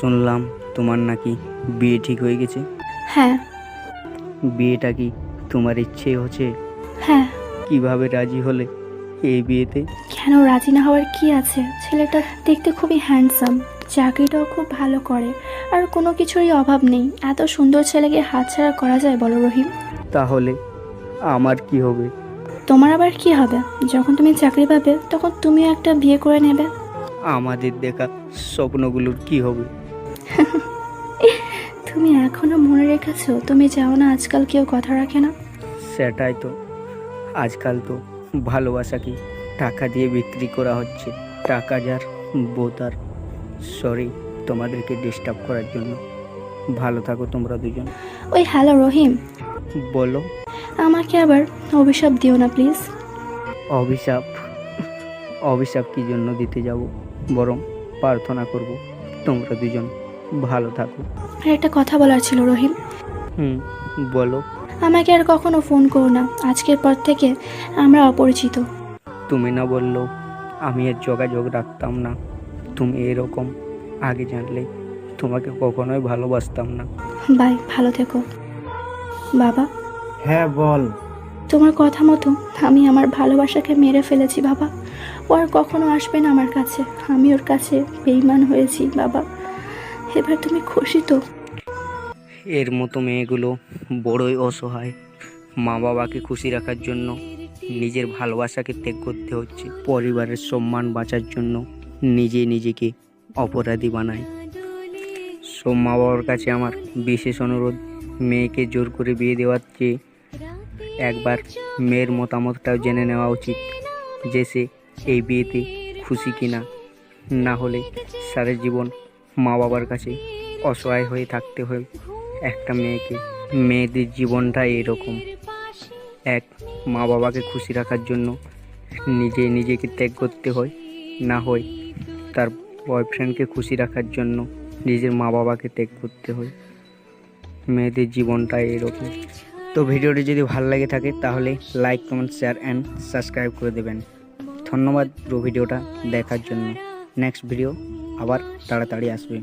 শুনলাম তোমার নাকি বিয়ে ঠিক হয়ে গেছে। হ্যাঁ। বিয়েটা কি তোমার ইচ্ছে হচ্ছে? হ্যাঁ। কিভাবে রাজি হলে এই বিয়েতে? কেন রাজি না হওয়ার কি আছে? ছেলেটা দেখতে খুবই হ্যান্ডসাম, চাকরিটাও খুব ভালো করে, আর কোনো কিছুরই অভাব নেই। এত সুন্দর ছেলেকে হাতছাড়া করা যায় বলো রহিম? তাহলে আমার কি হবে? তোমার আবার কি হবে? যখন তুমি চাকরি পাবে তখন তুমিও একটা বিয়ে করে নেবে। আমাদের দেখা স্বপ্নগুলোর কি হবে? তুমি এখনো মনে রেখেছো? তুমি চাও না আজকাল কেউ কথা রাখে না? সেটাই তো, আজকাল তো ভালোবাসাকে টাকা দিয়ে বিক্রি করা হচ্ছে। টাকা যার বোতার। সরি তোমাদেরকে ডিস্টার্ব করার জন্য। ভালো থাকো তোমরা দুজন। ওই হ্যালো রহিম, বলো। আমাকে আবার অভিশাপ দিও না প্লিজ। অভিশাপ? অভিশাপ কি জন্য দিতে যাব? বরং প্রার্থনা করব তোমরা দুজন ভালো থাকো। আর একটা কথা বলার ছিল রহিম। হুম, বলো। আমাকে আর কখনো ফোন করো না, আজকের পর থেকে আমরা অপরিচিত। তুমি না বললো আমি আর যোগাযোগ রাখতাম না? তুমি এরকম আগে জানলে তোমাকে কখনোই ভালোবাসতাম না। বাই, ভালো থেকো। বাবা, হ্যাঁ বল। তোমার কথা মতো আমি আমার ভালোবাসাকে মেরে ফেলেছি বাবা। ও আর কখনো আসবে না আমার কাছে। আমি ওর কাছে বেঈমান হয়েছি বাবা। এবার তুমি খুশি তো? এর মতো মেয়েগুলো বড়ই অসহায়। মা বাবাকে খুশি রাখার জন্য নিজের ভালোবাসাকে ত্যাগ করতে হচ্ছে। পরিবারের সম্মান বাঁচার জন্য নিজেকে অপরাধী বানায়। সব মা বাবার কাছে আমার বিশেষ অনুরোধ, মেয়েকে জোর করে বিয়ে দেওয়ার চেয়ে একবার মেয়ের মতামতটাও জেনে নেওয়া উচিত যে সে এই বিয়েতে খুশি কিনা। না হলে সারা জীবন মা বাবার কাছে অসহায় হয়ে থাকতে হয় একটা মেয়েকে। মেয়েদের জীবনটা এরকম, এক মা বাবাকে খুশি রাখার জন্য নিজেকে ত্যাগ করতে হয়, না হয় তার বয়ফ্রেন্ডকে খুশি রাখার জন্য নিজের মা বাবাকে ত্যাগ করতে হয়। মেয়েদের জীবনটা এরকম। তো ভিডিওটি যদি ভালো লাগে থাকে তাহলে like, comment, share and subscribe করে দেবেন। ধন্যবাদ পুরো ভিডিওটা দেখার জন্য। নেক্সট ভিডিও আবার তাড়াতাড়ি আসবে।